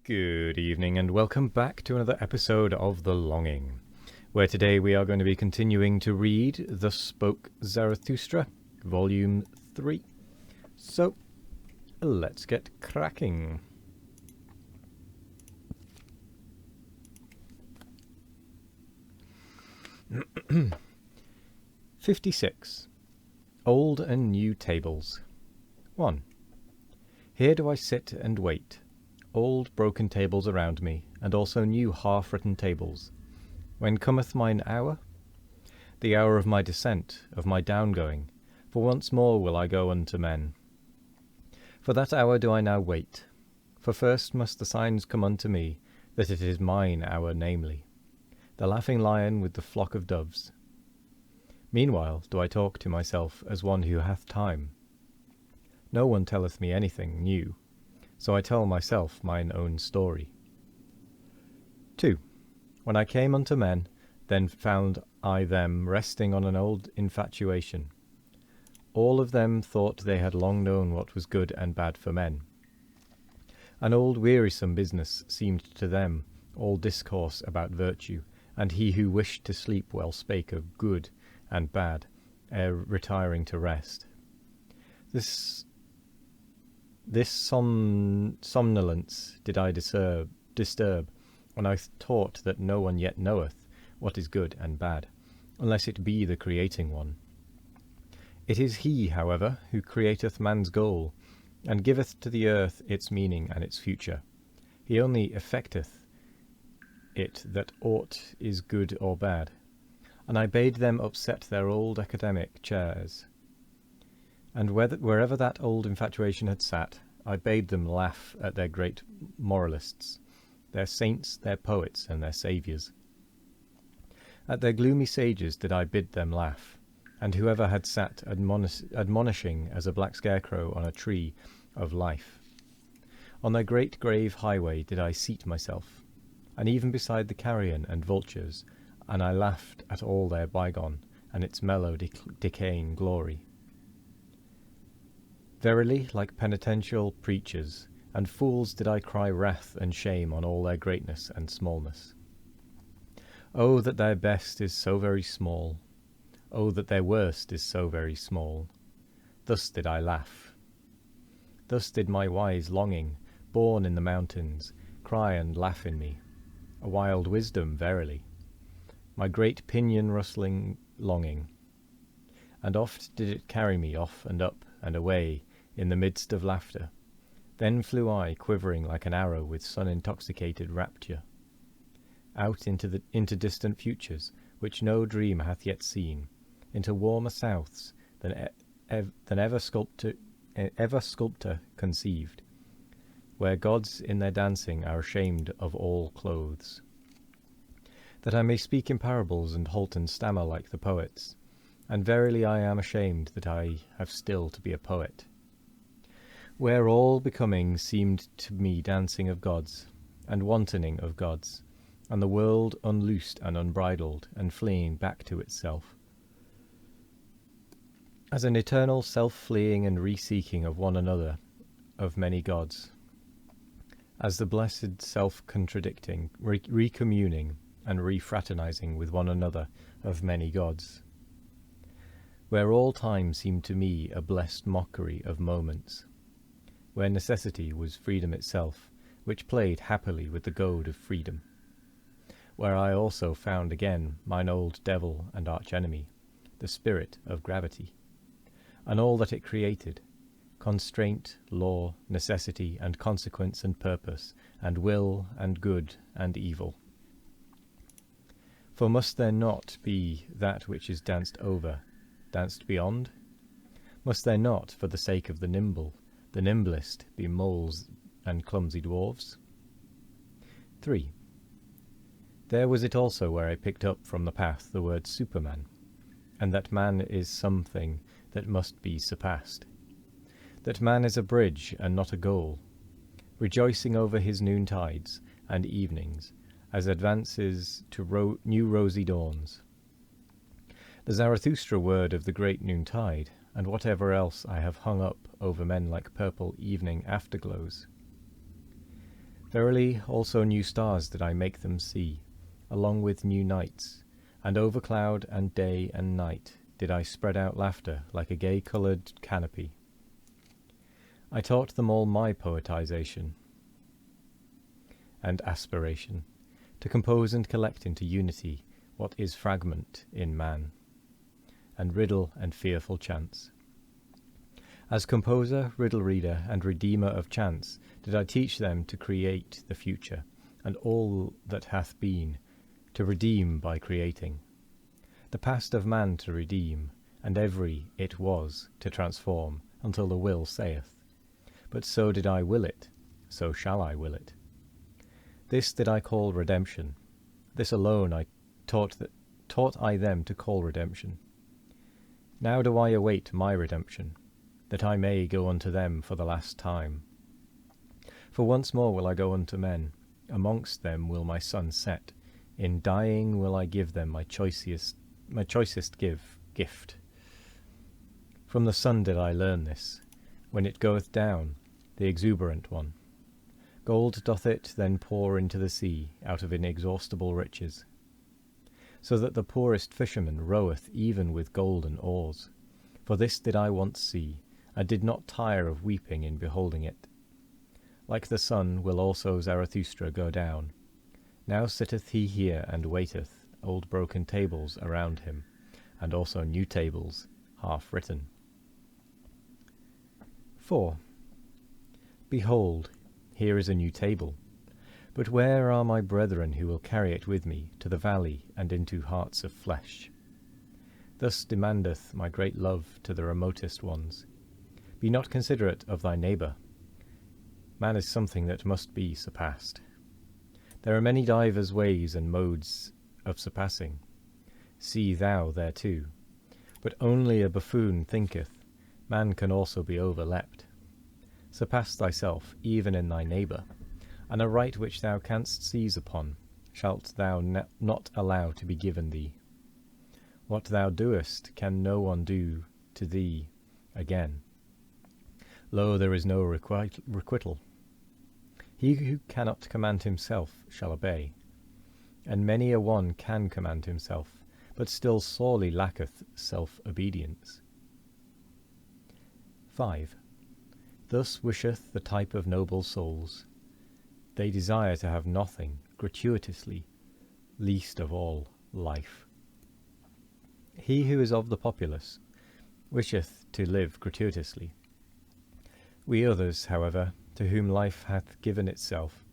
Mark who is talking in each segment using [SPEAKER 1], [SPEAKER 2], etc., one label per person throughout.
[SPEAKER 1] Good evening and welcome back to another episode of The Longing, where today we are going to be continuing to read Thus Spoke Zarathustra, Volume 3. So, let's get cracking. '56. Old and New Tables. 1. Here do I sit and wait. Old broken tables around me, and also new half-written tables. When cometh mine hour? The hour of my descent, of my downgoing, for once more will I go unto men. For that hour do I now wait, for first must the signs come unto me, that it is mine hour namely, the laughing lion with the flock of doves. Meanwhile do I talk to myself as one who hath time. No one telleth me anything new, so I tell myself mine own story. 2. When I came unto men, then found I them resting on an old infatuation. All of them thought they had long known what was good and bad for men. An old wearisome business seemed to them all discourse about virtue, and he who wished to sleep well spake of good and bad, ere retiring to rest. This somnolence did I disturb, when I taught that no one yet knoweth what is good and bad, unless it be the creating one. It is he, however, who createth man's goal, and giveth to the earth its meaning and its future. He only effecteth it that aught is good or bad. And I bade them upset their old academic chairs, and wherever that old infatuation had sat, I bade them laugh at their great moralists, their saints, their poets, and their saviours. At their gloomy sages did I bid them laugh, and whoever had sat admonishing as a black scarecrow on a tree of life. On their great grave highway did I seat myself, and even beside the carrion and vultures, and I laughed at all their bygone and its mellow decaying glory. Verily, like penitential preachers and fools did I cry wrath and shame on all their greatness and smallness. Oh, that their best is so very small! Oh, that their worst is so very small! Thus did I laugh. Thus did my wise longing, born in the mountains, cry and laugh in me. A wild wisdom, verily. My great pinion-rustling longing. And oft did it carry me off and up and away in the midst of laughter. Then flew I, quivering like an arrow with sun-intoxicated rapture, out into distant futures, which no dream hath yet seen, into warmer souths than ever sculptor conceived, where gods in their dancing are ashamed of all clothes. That I may speak in parables and halt and stammer like the poets, and verily I am ashamed that I have still to be a poet. Where all becoming seemed to me dancing of gods, and wantoning of gods, and the world unloosed and unbridled, and fleeing back to itself. As an eternal self-fleeing and re-seeking of one another, of many gods. As the blessed self-contradicting, recommuning, and refraternizing with one another of many gods. Where all time seemed to me a blessed mockery of moments, where necessity was freedom itself, which played happily with the goad of freedom, where I also found again mine old devil and archenemy, the spirit of gravity, and all that it created, constraint, law, necessity, and consequence and purpose, and will, and good, and evil. For must there not be that which is danced over, danced beyond? Must there not, for the sake of the nimblest, be moles and clumsy dwarfs? 3. There was it also where I picked up from the path the word Superman, and that man is something that must be surpassed. That man is a bridge and not a goal, rejoicing over his noontides and evenings, as advances to new rosy dawns. The Zarathustra word of the great noontide, and whatever else I have hung up over men like purple evening afterglows. Verily also new stars did I make them see, along with new nights, and over cloud and day and night did I spread out laughter like a gay-coloured canopy. I taught them all my poetization and aspiration, to compose and collect into unity what is fragment in man, and riddle and fearful chance. As composer, riddle reader, and redeemer of chance, did I teach them to create the future, and all that hath been, to redeem by creating. The past of man to redeem, and every it was to transform, until the will saith. But so did I will it, so shall I will it. This did I call redemption. This alone I taught I them to call redemption. Now do I await my redemption, that I may go unto them for the last time. For once more will I go unto men, amongst them will my sun set. In dying will I give them my choicest gift. From the sun did I learn this, when it goeth down, the exuberant one. Gold doth it then pour into the sea out of inexhaustible riches, so that the poorest fisherman roweth even with golden oars. For this did I once see, and did not tire of weeping in beholding it. Like the sun will also Zarathustra go down. Now sitteth he here and waiteth, old broken tables around him, and also new tables, half written. 4. Behold, here is a new table. But where are my brethren who will carry it with me to the valley and into hearts of flesh? Thus demandeth my great love to the remotest ones. Be not considerate of thy neighbour. Man is something that must be surpassed. There are many divers ways and modes of surpassing. See thou thereto. But only a buffoon thinketh, man can also be overleapt. Surpass thyself even in thy neighbour, and a right which thou canst seize upon shalt thou not allow to be given thee. What thou doest can no one do to thee again. Lo, there is no requital. He who cannot command himself shall obey, and many a one can command himself, but still sorely lacketh self-obedience. 5. Thus wisheth the type of noble souls. They desire to have nothing gratuitously, least of all life. He who is of the populace wisheth to live gratuitously. We others, however, to whom life hath given itself,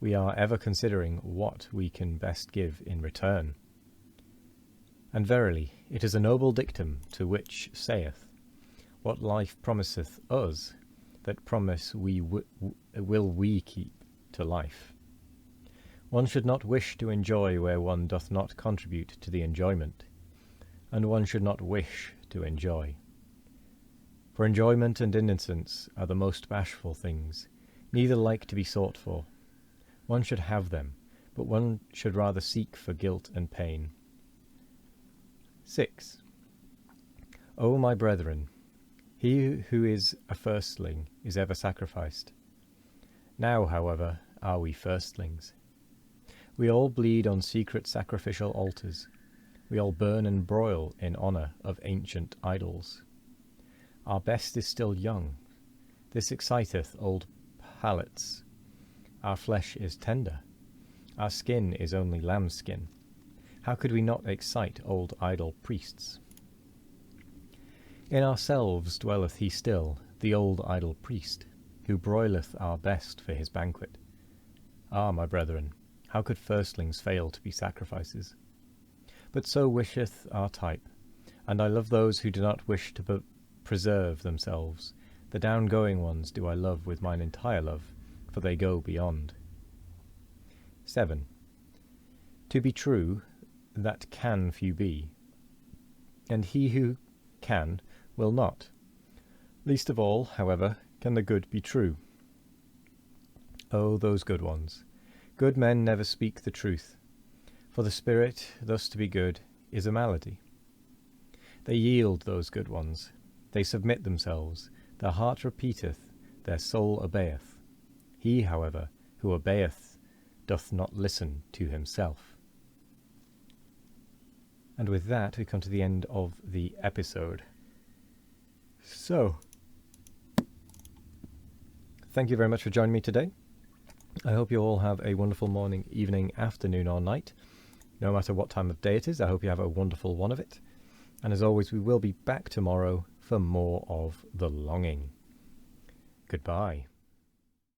[SPEAKER 1] we are ever considering what we can best give in return. And verily, it is a noble dictum to which saith, what life promiseth us, that promise will we keep to life. One should not wish to enjoy where one doth not contribute to the enjoyment, and one should not wish to enjoy. For enjoyment and innocence are the most bashful things, neither like to be sought for. One should have them, but one should rather seek for guilt and pain. 6. O my brethren, he who is a firstling is ever sacrificed. Now, however, are we firstlings. We all bleed on secret sacrificial altars. We all burn and broil in honour of ancient idols. Our best is still young. This exciteth old palates. Our flesh is tender. Our skin is only lambskin. How could we not excite old idol priests? In ourselves dwelleth he still, the old idol priest, who broileth our best for his banquet. Ah, my brethren, how could firstlings fail to be sacrifices? But so wisheth our type, and I love those who do not wish to preserve themselves. The down-going ones do I love with mine entire love, for they go beyond. 7. To be true, that can few be, and he who can will not. Least of all, however, can the good be true. Oh, those good ones! Good men never speak the truth, for the spirit, thus to be good, is a malady. They yield, those good ones. They submit themselves. Their heart repeateth, their soul obeyeth. He, however, who obeyeth doth not listen to himself. And with that, we come to the end of the episode. So, thank you very much for joining me today. I hope you all have a wonderful morning, evening, afternoon, or night. No matter what time of day it is, I hope you have a wonderful one of it. And as always, we will be back tomorrow for more of The Longing. Goodbye.